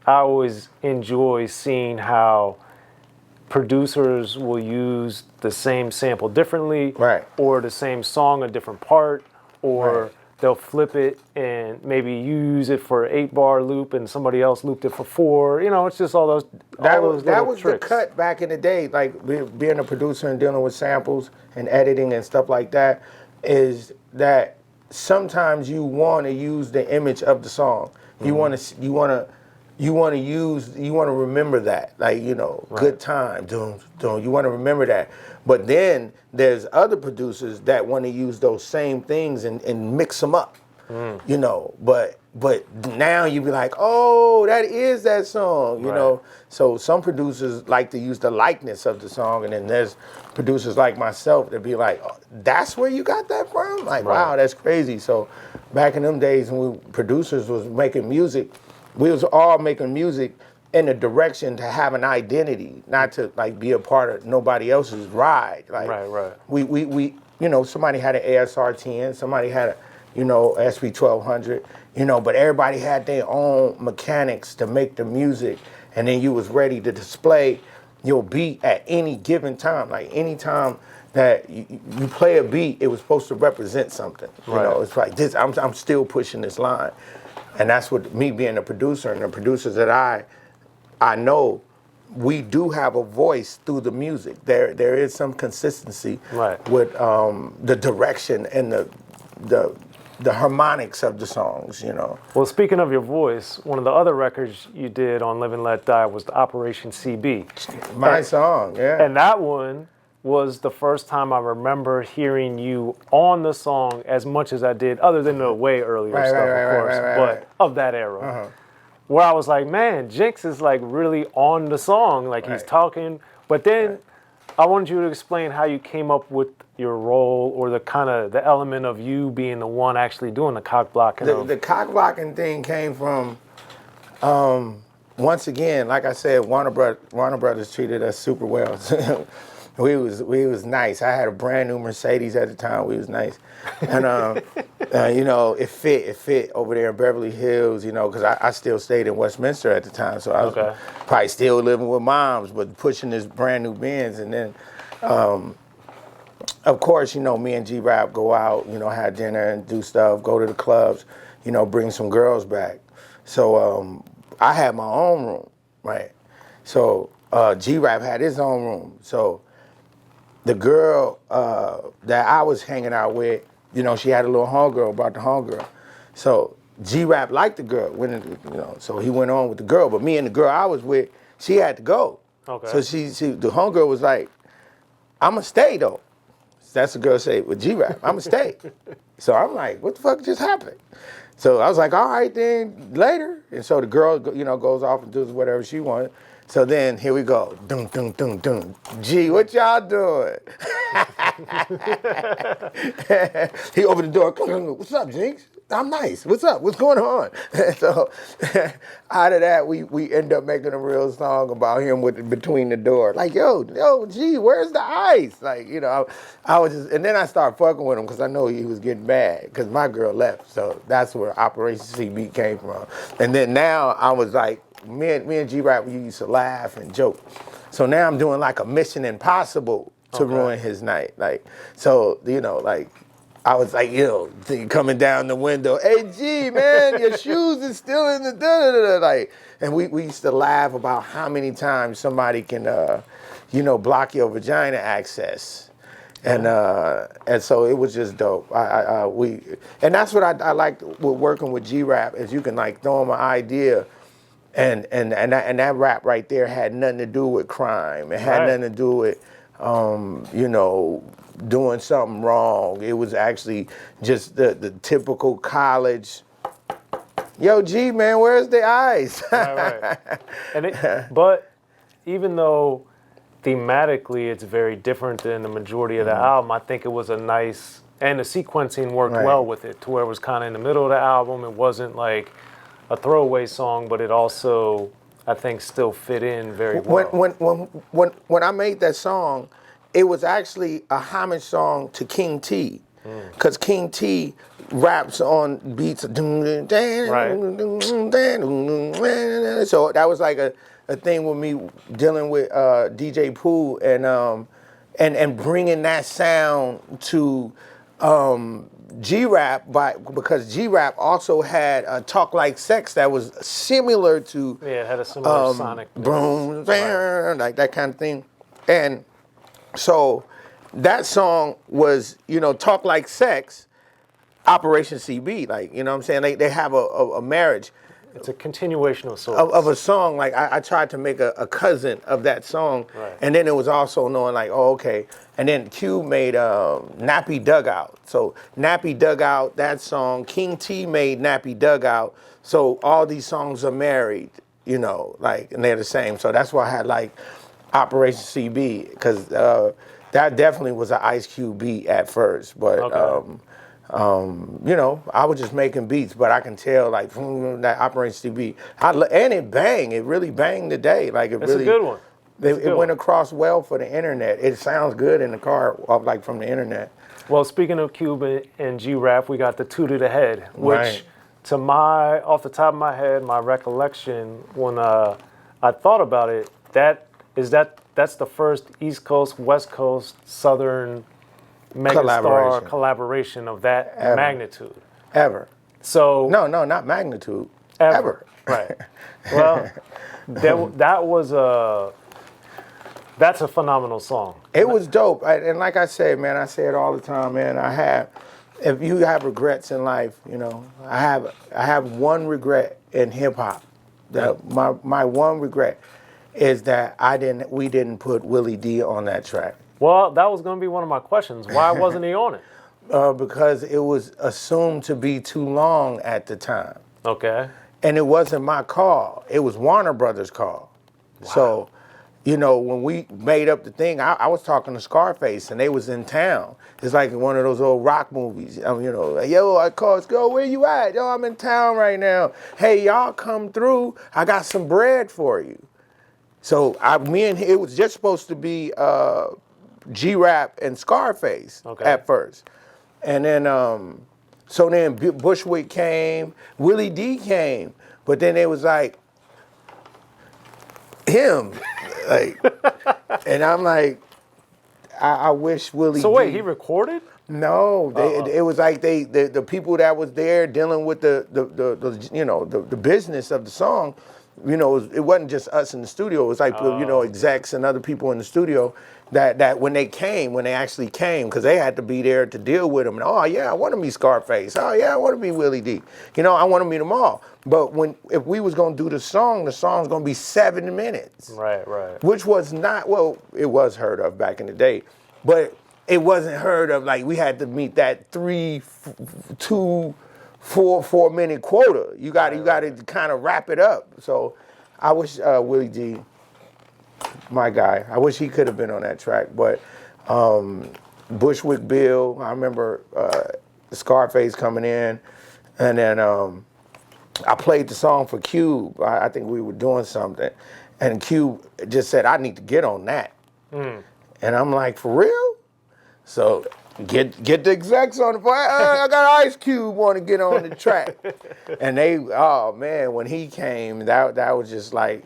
I always enjoy seeing how producers will use the same sample differently, Right. or the same song a different part, or Right. they'll flip it and maybe you use it for 8-bar loop and somebody else looped it for 4. You know, it's just all those That little was tricks. the cut back in the day, like being a producer and dealing with samples and editing and stuff like that, is that sometimes you want to use the image of the song. You want to remember that, like, you know, Right. good time, you want to remember that. But then there's other producers that want to use those same things and mix them up, you know. But now you be like, oh, that is that song, you Right. know. So some producers like to use the likeness of the song, and then there's producers like myself that be like, oh, that's where you got that from? Like, Right. wow, that's crazy. So back in them days when producers was making music, we was all making music in a direction to have an identity, not to like be a part of nobody else's ride. Like, Right. we you know, somebody had an ASR 10, somebody had a, you know, SP 1200, you know, but everybody had their own mechanics to make the music, and then you was ready to display your beat at any given time. Like any time that you play a beat, it was supposed to represent something. You Right. know, it's like this. I'm still pushing this line, and that's what me being a producer and the producers that I know, we do have a voice through the music. There is some consistency Right. with the direction and the harmonics of the songs, you know. Well, speaking of your voice, one of the other records you did on Live and Let Die was the Operation CB. My song, yeah. And that one was the first time I remember hearing you on the song as much as I did, other than the way earlier Right, stuff, right, of right, course, right, but right. of that era. Where I was like, man, Jinx is like really on the song, like he's Right. talking. But then I wanted you to explain how you came up with your role, or the kind of the element of you being the one actually doing the cock blocking. The cock blocking thing came from, once again, like I said, Warner Brothers treated us super well. we was nice. I had a brand new Mercedes at the time. We was nice, and you know, it fit over there in Beverly Hills. You know, because I still stayed in Westminster at the time, so I was probably still living with moms, but pushing this brand new Benz, and then. Of course, you know, me and G-Rap go out, you know, have dinner and do stuff, go to the clubs, you know, bring some girls back. So I had my own room, right? So G-Rap had his own room. So the girl that I was hanging out with, you know, she had a little homegirl, brought the homegirl. So G-Rap liked the girl, you know, so he went on with the girl. But me and the girl I was with, she had to go. Okay. So the homegirl was like, I'ma stay though. That's the girl say with G-Rap, I'ma stay. So I'm like, what the fuck just happened? So I was like, all right then, later. And so the girl, you know, goes off and does whatever she wanted. So then here we go. Dun, dun, dun, dun. Gee, what y'all doing? He opened the door. What's up, Jinx? I'm nice. What's up? What's going on? So out of that, we end up making a real song about him with between the door. Like, yo, gee, where's the ice? Like, you know, I was just, and then I started fucking with him because I know he was getting mad because my girl left. So that's where Operation CB came from. And then now I was like, me and G-Rap, we used to laugh and joke. So now I'm doing like a Mission Impossible to ruin his night. Like, so, you know, like, I was like, yo, coming down the window, hey, G, man, your shoes is still in the da-da-da-da. Like, and we used to laugh about how many times somebody can, you know, block your vagina access. And so it was just dope. And that's what I liked with working with G-Rap, is you can like throw him an idea, and that rap right there had nothing to do with crime. It had nothing to do with, you know, doing something wrong. It was actually just the typical college, yo, G, man, where's the ice? Right. And but even though thematically it's very different than the majority of the album, I think it was a nice, and the sequencing worked well with it, to where it was kind of in the middle of the album. It wasn't like a throwaway song, but it also, I think, still fit in very well. When I made that song, it was actually a homage song to King T. Because King T raps on beats. So that was like a thing with me dealing with DJ Pooh and bringing that sound to G-Rap because G-Rap also had Talk Like Sex that was similar to it had a similar sonic boom, like that kind of thing. And so that song was, Talk Like Sex, Operation CB, like, you know what I'm saying? They have a marriage. It's a continuation of sorts. Of a song. Like, I tried to make a cousin of that song. Right. And then it was also knowing, like, oh, okay. And then Q made Nappy Dugout. So Nappy Dugout, that song. King T made Nappy Dugout. So all these songs are married, and they're the same. So that's why I had, like, Operation CB, because that definitely was an Ice Cube beat at first. But, okay. I was just making beats, but I can tell, like, from that Operation CB. And it banged. It really banged today. Like, It's a good one. It went across well for the internet. It sounds good in the car, like, from the internet. Well, speaking of Cube and G-Rap, we got the Two to the Head, which, off the top of my head, my recollection, when I thought about it, that's the first East Coast, West Coast, Southern megastar collaboration of that magnitude. Ever. So No, not magnitude. Ever. Right. Well, that's a phenomenal song. It was dope. And like I said, man, I say it all the time, man. If you have regrets in life, I have one regret in hip hop. My one regret is that we didn't put Willie D on that track. Well, that was going to be one of my questions. Why wasn't he on it? Because it was assumed to be too long at the time. Okay. And it wasn't my call. It was Warner Brothers' call. Wow. So, when we made up the thing, I was talking to Scarface, and they was in town. It's like one of those old rock movies. Yo, I called, yo, where you at? Yo, I'm in town right now. Hey, y'all come through. I got some bread for you. So it was just supposed to be G-Rap and Scarface at first. And then, so then Bushwick came, Willie D came, but then it was like, him. Like, and I'm like, I wish Willie So wait, D. he recorded? No, it was like the people that was there dealing with the business of the song. It wasn't just us in the studio. It was like execs and other people in the studio that when they actually came, because they had to be there to deal with them. And, oh yeah, I want to meet Scarface. Oh yeah, I want to meet Willie D. I want to meet them all. But if we was gonna do the song's gonna be 7 minutes. Right. Which was not, it was heard of back in the day, but it wasn't heard of. Like, we had to meet that 4 minute quota. You got to kind of wrap it up. So I wish Willie D, my guy, I wish he could have been on that track. But Bushwick Bill, I remember Scarface coming in, and then I played the song for Cube. I think we were doing something, and Cube just said, I need to get on that. And I'm like, for real? So get the execs on the phone. I got Ice Cube want to get on the track. And when he came, that was just like,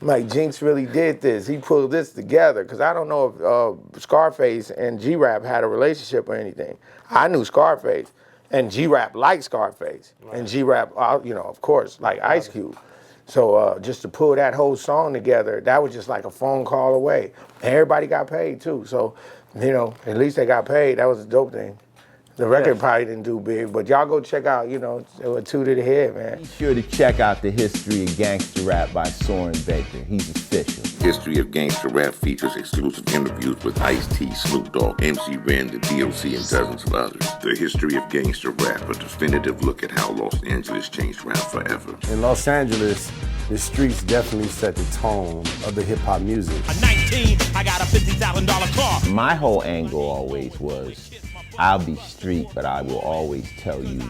like Jinx really did this. He pulled this together. Because I don't know if Scarface and G-Rap had a relationship or anything. I knew Scarface, and G-Rap liked Scarface. Right. And G-Rap, of course, like Ice Cube. So just to pull that whole song together, that was just like a phone call away. And everybody got paid too. So, at least they got paid. That was a dope thing. The record probably didn't do big, but y'all go check out, it was Two to the Head, man. Be sure to check out The History of Gangster Rap by Soren Baker. He's official. History of Gangster Rap features exclusive interviews with Ice-T, Snoop Dogg, MC Ren, the D.O.C, and dozens of others. The History of Gangster Rap, a definitive look at how Los Angeles changed rap forever. In Los Angeles, the streets definitely set the tone of the hip-hop music. At 19, I got a $50,000 car. My whole angle always was, I'll be street, but I will always tell you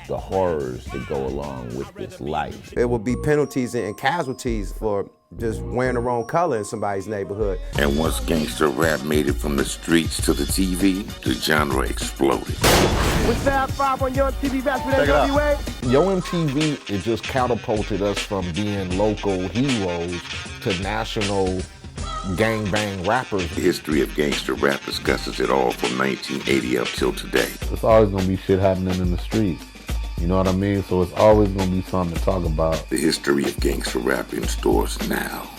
the horrors that go along with this life. It will be penalties and casualties for just wearing the wrong color in somebody's neighborhood. And once gangster rap made it from the streets to the TV, the genre exploded. With Fab 5 on your MTV Raps with NWA. Yo MTV, it just catapulted us from being local heroes to national gangbang rappers. The history of gangster rap discusses it all from 1980 up till today. It's always gonna be shit happening in the streets. You know what I mean? So it's always gonna be something to talk about. The history of gangster rap in stores now.